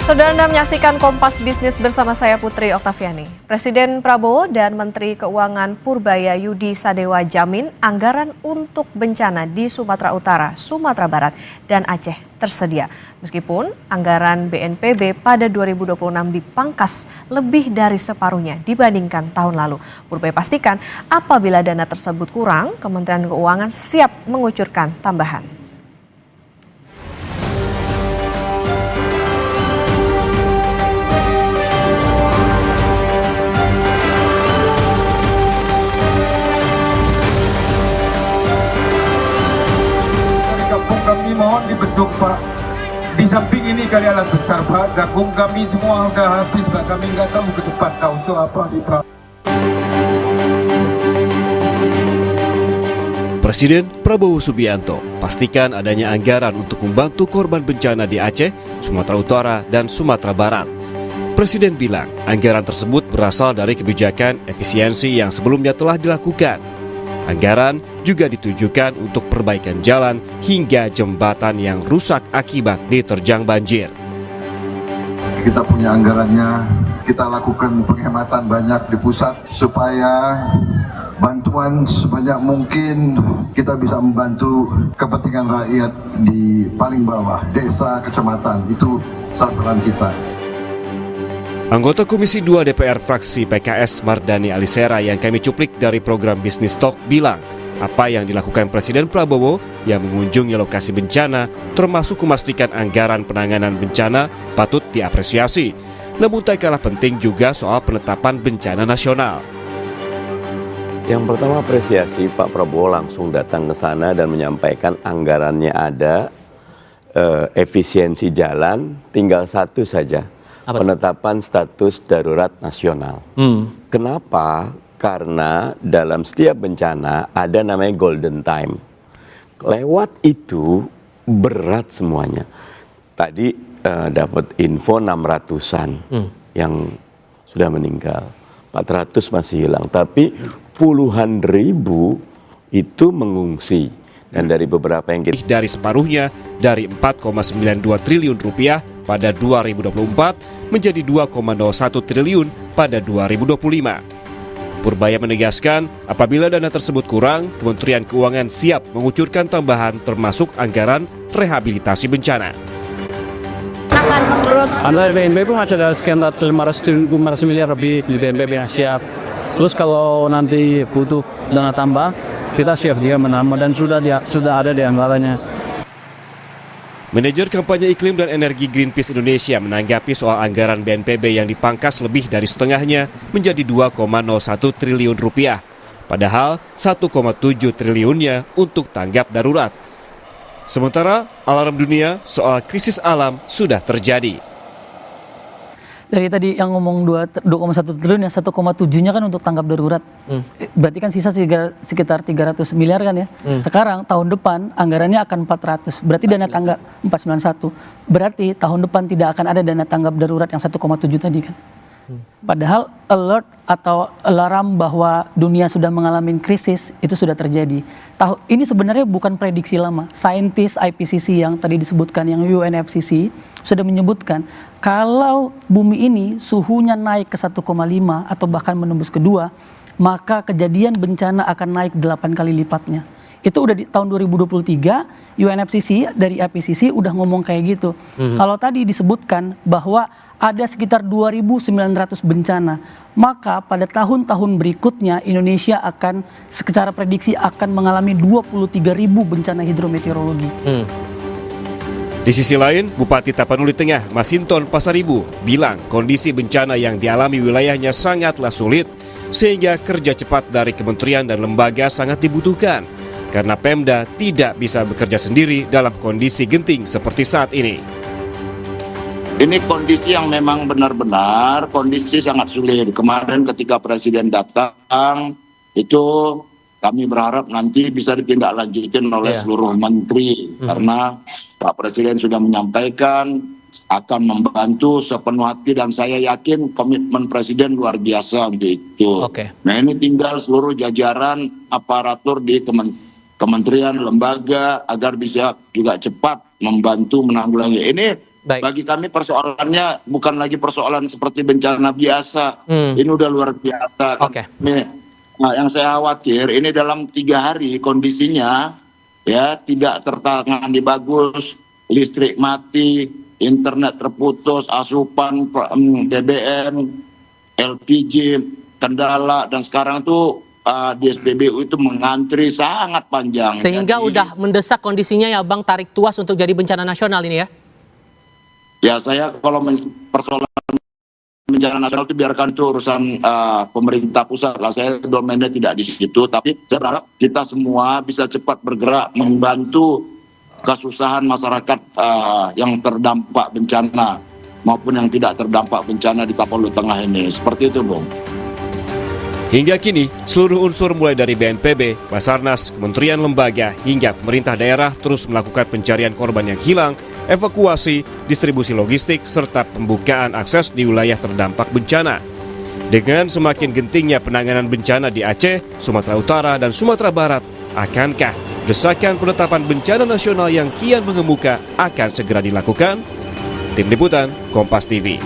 Saudara Anda menyaksikan Kompas Bisnis bersama saya Putri Oktaviani. Presiden Prabowo dan Menteri Keuangan Purbaya Yudi Sadewa jamin anggaran untuk bencana di Sumatera Utara, Sumatera Barat, dan Aceh tersedia. Meskipun anggaran BNPB pada 2026 dipangkas lebih dari separuhnya dibandingkan tahun lalu. Purbaya pastikan apabila dana tersebut kurang, Kementerian Keuangan siap mengucurkan tambahan. Kami mohon dibentuk Pak. Di samping ini kali alat besar Pak. Jagung kami semua udah habis Pak. Kami nggak tahu ke depan tahu untuk apa nih Pak. Presiden Prabowo Subianto pastikan adanya anggaran untuk membantu korban bencana di Aceh, Sumatera Utara, dan Sumatera Barat. Presiden bilang anggaran tersebut berasal dari kebijakan efisiensi yang sebelumnya telah dilakukan. Anggaran juga ditujukan untuk perbaikan jalan hingga jembatan yang rusak akibat diterjang banjir. Kita punya anggarannya, kita lakukan penghematan banyak di pusat supaya bantuan sebanyak mungkin kita bisa membantu kepentingan rakyat di paling bawah, desa, kecamatan, itu sasaran kita. Anggota Komisi 2 DPR fraksi PKS Mardani Alisera yang kami cuplik dari program Bisnis Talk bilang apa yang dilakukan Presiden Prabowo yang mengunjungi lokasi bencana termasuk memastikan anggaran penanganan bencana patut diapresiasi. Namun tak kalah penting juga soal penetapan bencana nasional. Yang pertama apresiasi Pak Prabowo langsung datang ke sana dan menyampaikan anggarannya ada, efisiensi jalan, tinggal satu saja. Penetapan status darurat nasional. Kenapa? Karena dalam setiap bencana ada namanya golden time. Lewat itu berat semuanya. Tadi dapat info 600-an yang sudah meninggal. 400 masih hilang. Tapi puluhan ribu itu mengungsi. Dan dari beberapa yang kita... Dari separuhnya, dari 4,92 triliun rupiah pada 2024 menjadi 2,01 triliun pada 2025. Purbaya menegaskan, apabila dana tersebut kurang, Kementerian Keuangan siap mengucurkan tambahan termasuk anggaran rehabilitasi bencana. Anggaran BNPB masih ada sekian 500 miliar lebih di BNPB yang siap. Terus kalau nanti butuh dana tambah, kita siap dia menambah dan sudah ada di anggarannya. Manajer kampanye iklim dan energi Greenpeace Indonesia menanggapi soal anggaran BNPB yang dipangkas lebih dari setengahnya menjadi 2,01 triliun rupiah. Padahal 1,7 triliunnya untuk tanggap darurat. Sementara alarm dunia soal krisis alam sudah terjadi. Dari tadi yang ngomong 2,1 triliun, yang 1,7-nya kan untuk tanggap darurat. Berarti kan sisa sekitar 300 miliar kan ya. Sekarang tahun depan anggarannya akan 400. Berarti dana tanggap 491. Berarti tahun depan tidak akan ada dana tanggap darurat yang 1,7 tadi kan. Padahal alert atau alarm bahwa dunia sudah mengalami krisis itu sudah terjadi. Ini sebenarnya bukan prediksi lama. Saintis IPCC yang tadi disebutkan, yang UNFCCC sudah menyebutkan kalau bumi ini suhunya naik ke 1,5 atau bahkan menembus ke 2, maka kejadian bencana akan naik 8 kali lipatnya. Itu udah di tahun 2023 UNFCCC dari IPCC udah ngomong kayak gitu. Kalau tadi disebutkan bahwa ada sekitar 2.900 bencana, maka pada tahun-tahun berikutnya Indonesia akan secara prediksi akan mengalami 23.000 bencana hidrometeorologi. Di sisi lain, Bupati Tapanuli Tengah, Masinton Pasaribu, bilang kondisi bencana yang dialami wilayahnya sangatlah sulit, sehingga kerja cepat dari kementerian dan lembaga sangat dibutuhkan, karena Pemda tidak bisa bekerja sendiri dalam kondisi genting seperti saat ini. Ini kondisi yang memang benar-benar kondisi sangat sulit. Kemarin ketika Presiden datang, itu kami berharap nanti bisa ditindaklanjutin oleh seluruh menteri. Karena Pak Presiden sudah menyampaikan akan membantu sepenuh hati dan saya yakin komitmen Presiden luar biasa untuk itu. Nah ini tinggal seluruh jajaran aparatur di kementerian, lembaga agar bisa juga cepat membantu menanggulangi. Ini Baik. Bagi kami persoalannya bukan lagi persoalan seperti bencana biasa. Ini udah luar biasa. Oke. Nah, yang saya khawatir ini dalam 3 hari kondisinya ya tidak tertangani bagus, listrik mati, internet terputus, asupan BBM, LPG, kendala, dan sekarang tuh di SPBU itu mengantri sangat panjang. Sehingga Jadi, udah mendesak kondisinya ya Bang, tarik tuas untuk jadi bencana nasional ini ya? ya saya kalau persoalan bencana nasional itu biarkan itu urusan pemerintah pusat lah. Saya domainnya tidak di situ, tapi saya berharap kita semua bisa cepat bergerak membantu kesusahan masyarakat yang terdampak bencana maupun yang tidak terdampak bencana di Tapanuli Tengah ini. Seperti itu, Bung. Hingga kini, seluruh unsur mulai dari BNPB, Basarnas, kementerian lembaga, hingga pemerintah daerah terus melakukan pencarian korban yang hilang, evakuasi, distribusi logistik, serta pembukaan akses di wilayah terdampak bencana. Dengan semakin gentingnya penanganan bencana di Aceh, Sumatera Utara, dan Sumatera Barat, akankah desakan penetapan bencana nasional yang kian mengemuka akan segera dilakukan? Tim Liputan, Kompas TV.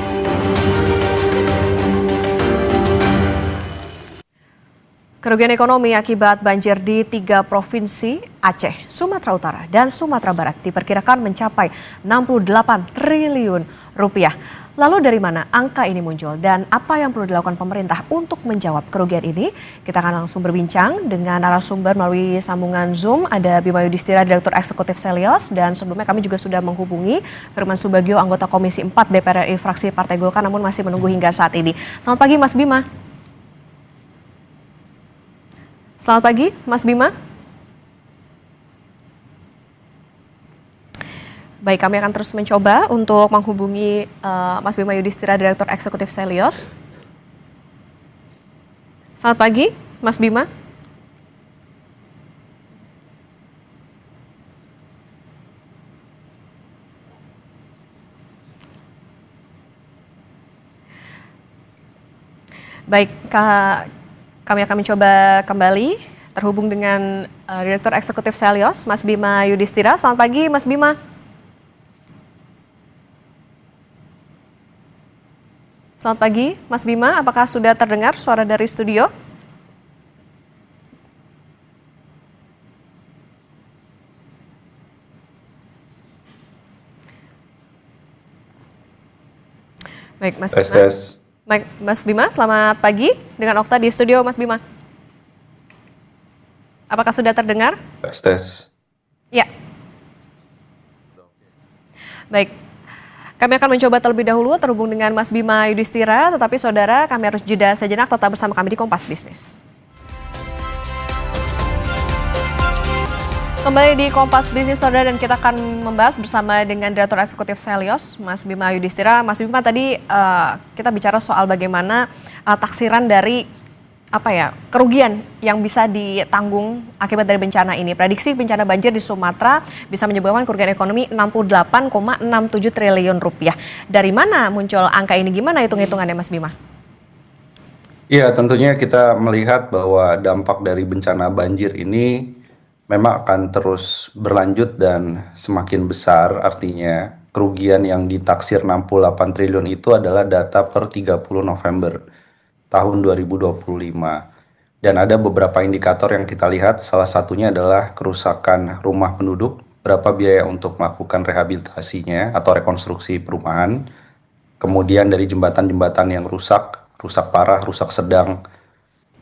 Kerugian ekonomi akibat banjir di 3 provinsi Aceh, Sumatera Utara, dan Sumatera Barat diperkirakan mencapai 68 triliun rupiah. Lalu dari mana angka ini muncul dan apa yang perlu dilakukan pemerintah untuk menjawab kerugian ini? Kita akan langsung berbincang dengan narasumber melalui sambungan Zoom. Ada Bima Yudhistira, Direktur Eksekutif Selyos, dan sebelumnya kami juga sudah menghubungi Firman Subagio, anggota Komisi 4 DPR RI fraksi Partai Golkar, namun masih menunggu hingga saat ini. Selamat pagi Mas Bima. Selamat pagi, Mas Bima. Baik, kami akan terus mencoba untuk menghubungi Mas Bima Yudhistira, Direktur Eksekutif Selyos. Selamat pagi, Mas Bima. Baik, kami akan mencoba kembali terhubung dengan Direktur Eksekutif Selyos, Mas Bima Yudhistira. Selamat pagi, Mas Bima. Selamat pagi, Mas Bima. Apakah sudah terdengar suara dari studio? Baik, Mas Bima. Baik, Mas Bima, selamat pagi. Dengan Okta di studio, Mas Bima. Apakah sudah terdengar? Tes. Ya. Baik, kami akan mencoba terlebih dahulu terhubung dengan Mas Bima Yudhistira, tetapi saudara kami harus jeda sejenak, tetap bersama kami di Kompas Bisnis. Kembali di Kompas Bisnis, saudara, dan kita akan membahas bersama dengan Direktur Eksekutif Selyos, Mas Bima Yudhistira. Mas Bima, tadi kita bicara soal bagaimana taksiran dari kerugian yang bisa ditanggung akibat dari bencana ini. Prediksi bencana banjir di Sumatera bisa menyebabkan kerugian ekonomi 68,67 triliun rupiah. Dari mana muncul angka ini? Gimana hitung-hitungannya, Mas Bima? Iya, tentunya kita melihat bahwa dampak dari bencana banjir ini memang akan terus berlanjut dan semakin besar. Artinya kerugian yang ditaksir 68 triliun itu adalah data per 30 November tahun 2025. Dan ada beberapa indikator yang kita lihat, salah satunya adalah kerusakan rumah penduduk, berapa biaya untuk melakukan rehabilitasinya atau rekonstruksi perumahan, kemudian dari jembatan-jembatan yang rusak parah, rusak sedang,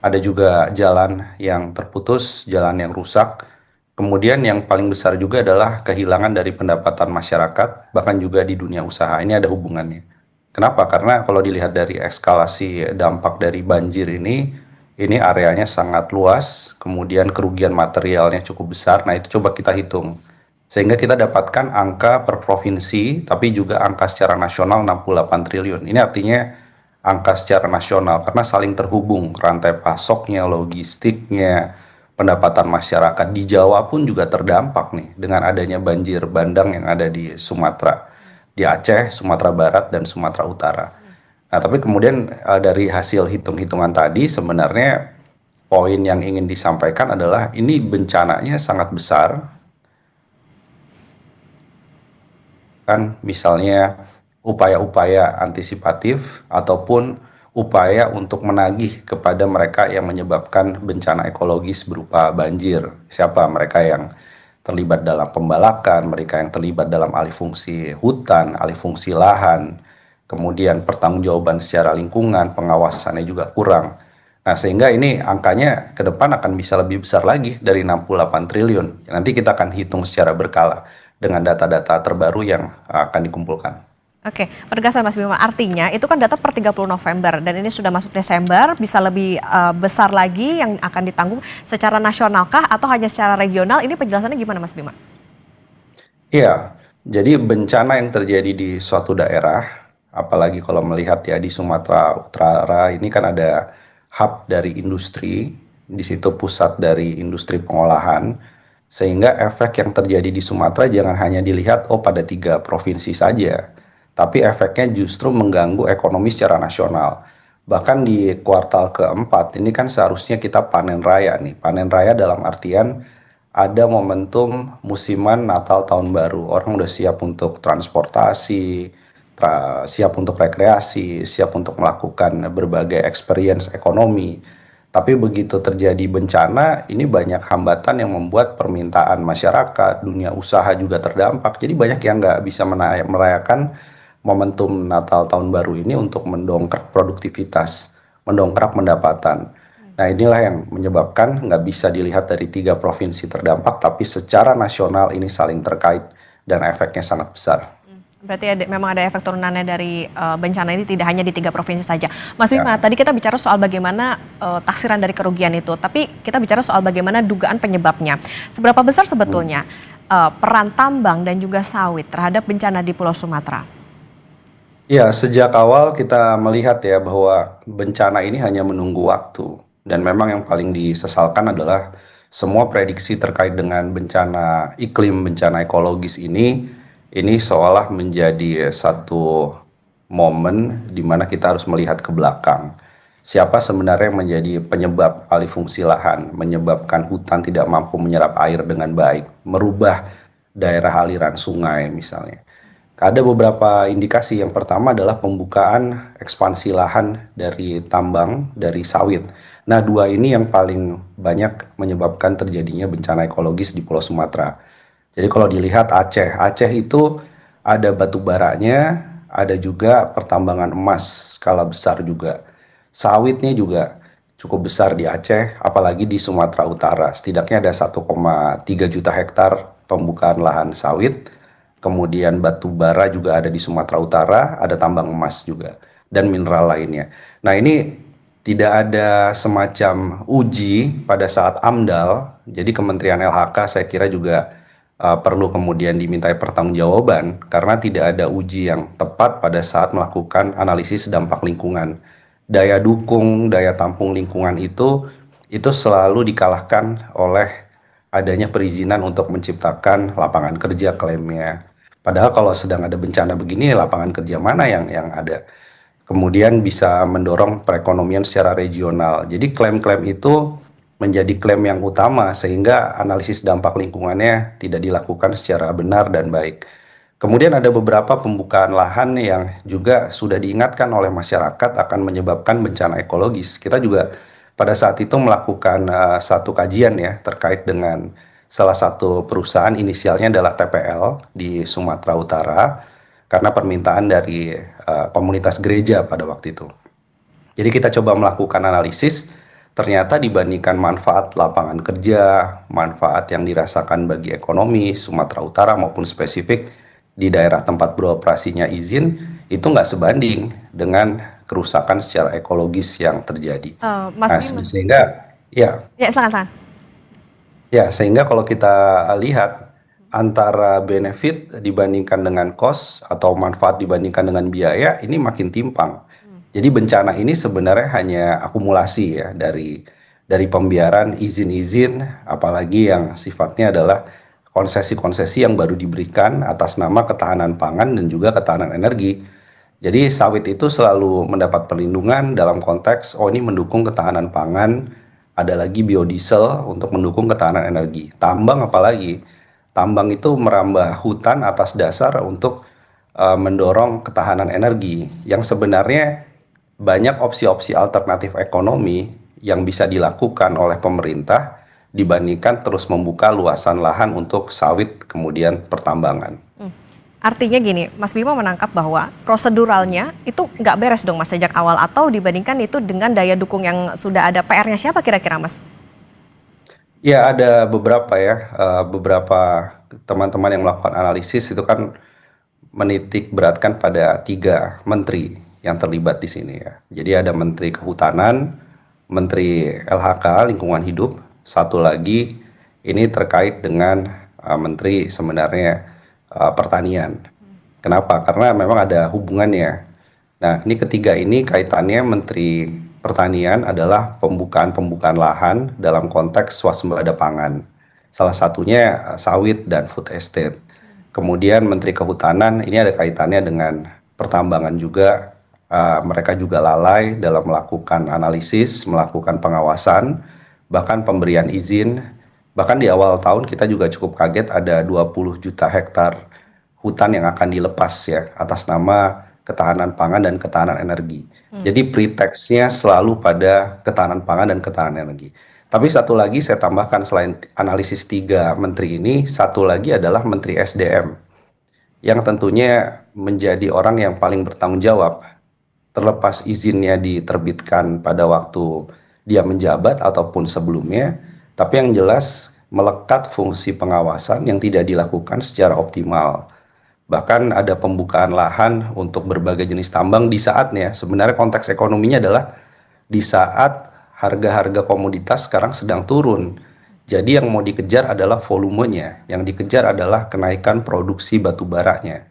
ada juga jalan yang terputus, jalan yang rusak. Kemudian yang paling besar juga adalah kehilangan dari pendapatan masyarakat, bahkan juga di dunia usaha. Ini ada hubungannya. Kenapa? Karena kalau dilihat dari eskalasi dampak dari banjir ini areanya sangat luas, kemudian kerugian materialnya cukup besar. Nah, itu coba kita hitung. Sehingga kita dapatkan angka per provinsi, tapi juga angka secara nasional 68 triliun. Ini artinya angka secara nasional, karena saling terhubung, rantai pasoknya, logistiknya, pendapatan masyarakat. Di Jawa pun juga terdampak nih dengan adanya banjir bandang yang ada di Sumatera, di Aceh, Sumatera Barat, dan Sumatera Utara. Nah, tapi kemudian dari hasil hitung-hitungan tadi sebenarnya poin yang ingin disampaikan adalah ini bencananya sangat besar. melakukan misalnya upaya-upaya antisipatif ataupun upaya untuk menagih kepada mereka yang menyebabkan bencana ekologis berupa banjir. Siapa mereka yang terlibat dalam pembalakan, mereka yang terlibat dalam alih fungsi hutan, alih fungsi lahan, kemudian pertanggungjawaban secara lingkungan, pengawasannya juga kurang. Nah, sehingga ini angkanya ke depan akan bisa lebih besar lagi dari 68 triliun. Nanti kita akan hitung secara berkala dengan data-data terbaru yang akan dikumpulkan. Oke, penegasan Mas Bima, artinya itu kan data per 30 November dan ini sudah masuk Desember, bisa lebih besar lagi yang akan ditanggung secara nasional kah atau hanya secara regional? Ini penjelasannya gimana Mas Bima? Iya, jadi bencana yang terjadi di suatu daerah, apalagi kalau melihat ya di Sumatera Utara ini kan ada hub dari industri, di situ pusat dari industri pengolahan, sehingga efek yang terjadi di Sumatera jangan hanya dilihat pada 3 provinsi saja, tapi efeknya justru mengganggu ekonomi secara nasional. Bahkan di kuartal keempat ini kan seharusnya kita panen raya nih. Panen raya dalam artian ada momentum musiman Natal Tahun Baru. Orang udah siap untuk transportasi, siap untuk rekreasi, siap untuk melakukan berbagai experience ekonomi. Tapi begitu terjadi bencana, ini banyak hambatan yang membuat permintaan masyarakat, dunia usaha juga terdampak. Jadi banyak yang nggak bisa merayakan momentum Natal Tahun Baru ini untuk mendongkrak produktivitas, mendongkrak pendapatan. Nah, inilah yang menyebabkan nggak bisa dilihat dari 3 provinsi terdampak, tapi secara nasional ini saling terkait dan efeknya sangat besar. Berarti memang ada efek turunannya dari bencana ini tidak hanya di 3 provinsi saja. Mas Bima, tadi kita bicara soal bagaimana taksiran dari kerugian itu, tapi kita bicara soal bagaimana dugaan penyebabnya. Seberapa besar sebetulnya peran tambang dan juga sawit terhadap bencana di Pulau Sumatera? Ya, sejak awal kita melihat ya bahwa bencana ini hanya menunggu waktu. Dan memang yang paling disesalkan adalah semua prediksi terkait dengan bencana iklim, bencana ekologis ini seolah menjadi satu momen di mana kita harus melihat ke belakang. Siapa sebenarnya yang menjadi penyebab alih fungsi lahan, menyebabkan hutan tidak mampu menyerap air dengan baik, merubah daerah aliran sungai misalnya. Ada beberapa indikasi. Yang pertama adalah pembukaan ekspansi lahan dari tambang, dari sawit. Nah, 2 ini yang paling banyak menyebabkan terjadinya bencana ekologis di Pulau Sumatera. Jadi kalau dilihat Aceh itu ada batu baranya, ada juga pertambangan emas skala besar juga. Sawitnya juga cukup besar di Aceh, apalagi di Sumatera Utara. Setidaknya ada 1,3 juta hektar pembukaan lahan sawit. Kemudian batu bara juga ada di Sumatera Utara, ada tambang emas juga, dan mineral lainnya. Nah, ini tidak ada semacam uji pada saat AMDAL, jadi Kementerian LHK saya kira juga perlu kemudian dimintai pertanggungjawaban, karena tidak ada uji yang tepat pada saat melakukan analisis dampak lingkungan. Daya dukung, daya tampung lingkungan itu selalu dikalahkan oleh adanya perizinan untuk menciptakan lapangan kerja, klaimnya. Padahal kalau sedang ada bencana begini, lapangan kerja mana yang ada? Kemudian bisa mendorong perekonomian secara regional. Jadi klaim-klaim itu menjadi klaim yang utama sehingga analisis dampak lingkungannya tidak dilakukan secara benar dan baik. Kemudian ada beberapa pembukaan lahan yang juga sudah diingatkan oleh masyarakat akan menyebabkan bencana ekologis. Kita juga pada saat itu melakukan satu kajian ya terkait dengan salah satu perusahaan, inisialnya adalah TPL di Sumatera Utara, karena permintaan dari komunitas gereja pada waktu itu. Jadi kita coba melakukan analisis, ternyata dibandingkan manfaat lapangan kerja, manfaat yang dirasakan bagi ekonomi Sumatera Utara maupun spesifik di daerah tempat beroperasinya izin, itu nggak sebanding dengan kerusakan secara ekologis yang terjadi. Sehingga silakan. Ya, sehingga kalau kita lihat antara benefit dibandingkan dengan cost atau manfaat dibandingkan dengan biaya, ini makin timpang. Jadi bencana ini sebenarnya hanya akumulasi ya dari pembiaran izin-izin, apalagi yang sifatnya adalah konsesi-konsesi yang baru diberikan atas nama ketahanan pangan dan juga ketahanan energi. Jadi sawit itu selalu mendapat perlindungan dalam konteks, ini mendukung ketahanan pangan. Ada lagi biodiesel untuk mendukung ketahanan energi. Tambang apalagi, tambang itu merambah hutan atas dasar untuk mendorong ketahanan energi yang sebenarnya banyak opsi-opsi alternatif ekonomi yang bisa dilakukan oleh pemerintah dibandingkan terus membuka luasan lahan untuk sawit kemudian pertambangan. Artinya gini, Mas Bima menangkap bahwa proseduralnya itu nggak beres dong Mas sejak awal, atau dibandingkan itu dengan daya dukung yang sudah ada, PR-nya siapa kira-kira Mas? Ya ada beberapa beberapa teman-teman yang melakukan analisis itu kan menitik beratkan pada 3 menteri yang terlibat di sini ya. Jadi ada Menteri Kehutanan, Menteri LHK Lingkungan Hidup, satu lagi ini terkait dengan Menteri sebenarnya Pertanian. Kenapa? Karena memang ada hubungannya. Nah, ini ketiga ini kaitannya Menteri Pertanian adalah pembukaan lahan dalam konteks swasembada pangan. Salah satunya sawit dan food estate. Kemudian Menteri Kehutanan ini ada kaitannya dengan pertambangan juga. Mereka juga lalai dalam melakukan analisis, melakukan pengawasan, bahkan pemberian izin. Bahkan di awal tahun kita juga cukup kaget ada 20 juta hektar hutan yang akan dilepas ya atas nama ketahanan pangan dan ketahanan energi. Jadi pretext-nya selalu pada ketahanan pangan dan ketahanan energi. Tapi satu lagi saya tambahkan selain analisis 3 menteri ini, satu lagi adalah Menteri SDM yang tentunya menjadi orang yang paling bertanggung jawab terlepas izinnya diterbitkan pada waktu dia menjabat ataupun sebelumnya. Tapi yang jelas melekat fungsi pengawasan yang tidak dilakukan secara optimal. Bahkan ada pembukaan lahan untuk berbagai jenis tambang di saatnya. Sebenarnya konteks ekonominya adalah di saat harga-harga komoditas sekarang sedang turun. Jadi yang mau dikejar adalah volumenya. Yang dikejar adalah kenaikan produksi batu baranya.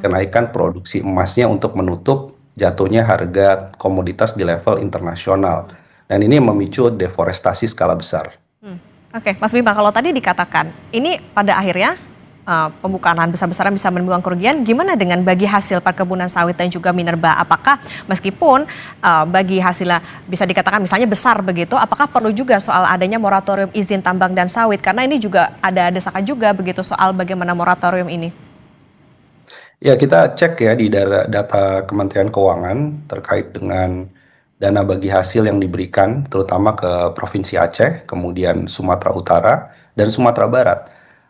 Kenaikan produksi emasnya untuk menutup jatuhnya harga komoditas di level internasional. Dan ini memicu deforestasi skala besar. Oke, Mas Bima, kalau tadi dikatakan ini pada akhirnya pembukaan lahan besar-besaran bisa menimbulkan kerugian, gimana dengan bagi hasil perkebunan sawit dan juga minerba? Apakah meskipun bagi hasilnya bisa dikatakan misalnya besar begitu, apakah perlu juga soal adanya moratorium izin tambang dan sawit? Karena ini juga ada desakan juga begitu soal bagaimana moratorium ini. Ya, kita cek ya di data Kementerian Keuangan terkait dengan dana bagi hasil yang diberikan terutama ke Provinsi Aceh, kemudian Sumatera Utara, dan Sumatera Barat.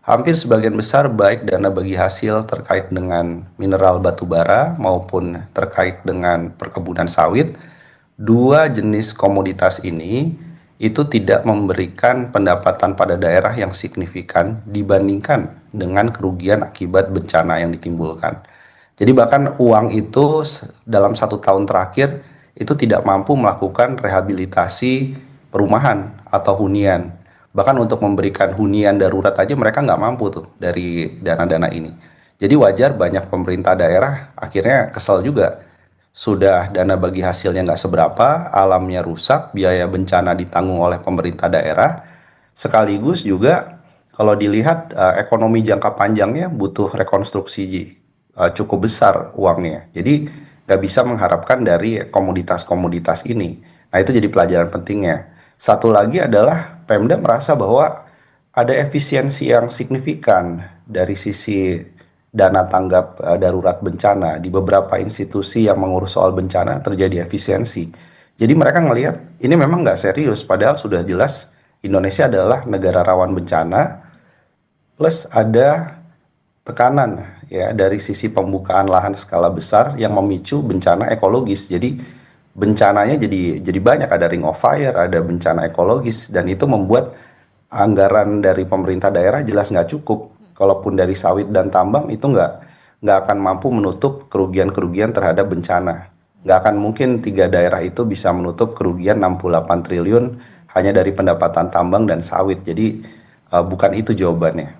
Hampir sebagian besar baik dana bagi hasil terkait dengan mineral batu bara maupun terkait dengan perkebunan sawit, 2 jenis komoditas ini itu tidak memberikan pendapatan pada daerah yang signifikan dibandingkan dengan kerugian akibat bencana yang ditimbulkan. Jadi bahkan uang itu dalam 1 tahun terakhir itu tidak mampu melakukan rehabilitasi perumahan atau hunian. Bahkan untuk memberikan hunian darurat aja mereka nggak mampu tuh dari dana-dana ini. Jadi wajar banyak pemerintah daerah akhirnya kesel juga. Sudah dana bagi hasilnya nggak seberapa, alamnya rusak, biaya bencana ditanggung oleh pemerintah daerah. Sekaligus juga kalau dilihat ekonomi jangka panjangnya butuh rekonstruksi cukup besar uangnya. Jadi nggak bisa mengharapkan dari komoditas-komoditas ini. Nah itu jadi pelajaran pentingnya. Satu lagi adalah Pemda merasa bahwa ada efisiensi yang signifikan dari sisi dana tanggap darurat bencana. Di beberapa institusi yang mengurus soal bencana terjadi efisiensi. Jadi mereka ngelihat ini memang nggak serius, padahal sudah jelas Indonesia adalah negara rawan bencana, plus ada tekanan ya dari sisi pembukaan lahan skala besar yang memicu bencana ekologis. Jadi bencananya jadi banyak, ada ring of fire, ada bencana ekologis, dan itu membuat anggaran dari pemerintah daerah jelas nggak cukup. Kalaupun dari sawit dan tambang itu nggak akan mampu menutup kerugian-kerugian terhadap bencana. Nggak akan mungkin 3 daerah itu bisa menutup kerugian 68 triliun hanya dari pendapatan tambang dan sawit. Jadi bukan itu jawabannya.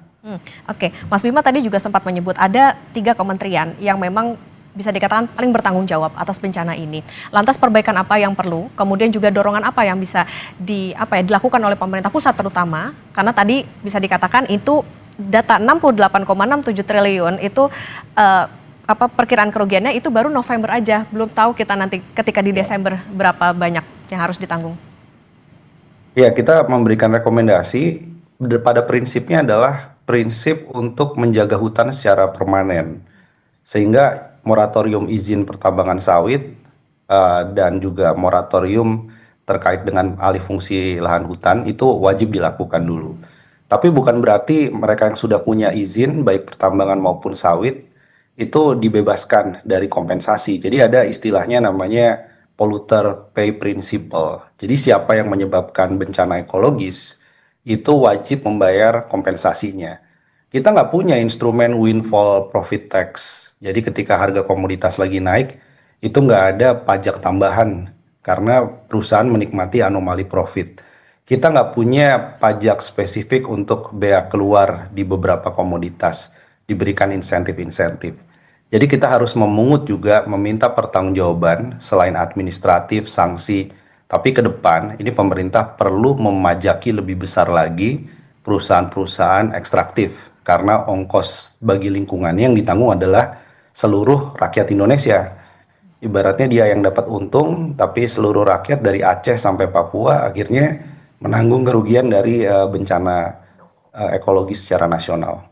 Oke, Mas Bima tadi juga sempat menyebut ada 3 kementerian yang memang bisa dikatakan paling bertanggung jawab atas bencana ini. Lantas perbaikan apa yang perlu? Kemudian juga dorongan apa yang bisa dilakukan oleh pemerintah pusat terutama? Karena tadi bisa dikatakan itu data 68,67 triliun itu perkiraan kerugiannya itu baru November aja. Belum tahu kita nanti ketika di Desember berapa banyak yang harus ditanggung. Ya, kita memberikan rekomendasi pada prinsipnya adalah prinsip untuk menjaga hutan secara permanen. Sehingga moratorium izin pertambangan sawit dan juga moratorium terkait dengan alih fungsi lahan hutan itu wajib dilakukan dulu. Tapi bukan berarti mereka yang sudah punya izin baik pertambangan maupun sawit itu dibebaskan dari kompensasi. Jadi ada istilahnya namanya polluter pay principle. Jadi siapa yang menyebabkan bencana ekologis itu wajib membayar kompensasinya. Kita nggak punya instrumen windfall profit tax. Jadi ketika harga komoditas lagi naik, itu nggak ada pajak tambahan karena perusahaan menikmati anomali profit. Kita nggak punya pajak spesifik untuk bea keluar di beberapa komoditas, diberikan insentif-insentif. Jadi kita harus memungut juga, meminta pertanggungjawaban selain administratif, sanksi. Tapi ke depan ini pemerintah perlu memajaki lebih besar lagi perusahaan-perusahaan ekstraktif karena ongkos bagi lingkungannya yang ditanggung adalah seluruh rakyat Indonesia. Ibaratnya dia yang dapat untung, tapi seluruh rakyat dari Aceh sampai Papua akhirnya menanggung kerugian dari bencana ekologis secara nasional.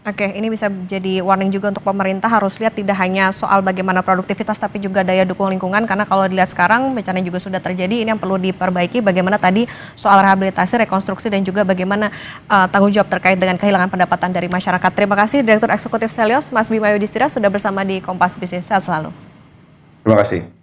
Oke, ini bisa jadi warning juga untuk pemerintah, harus lihat tidak hanya soal bagaimana produktivitas tapi juga daya dukung lingkungan, karena kalau dilihat sekarang bencana juga sudah terjadi. Ini yang perlu diperbaiki, bagaimana tadi soal rehabilitasi, rekonstruksi, dan juga bagaimana tanggung jawab terkait dengan kehilangan pendapatan dari masyarakat. Terima kasih Direktur Eksekutif Selyos, Mas Bima Yudhistira, sudah bersama di Kompas Bisnis. Sehat selalu. Terima kasih.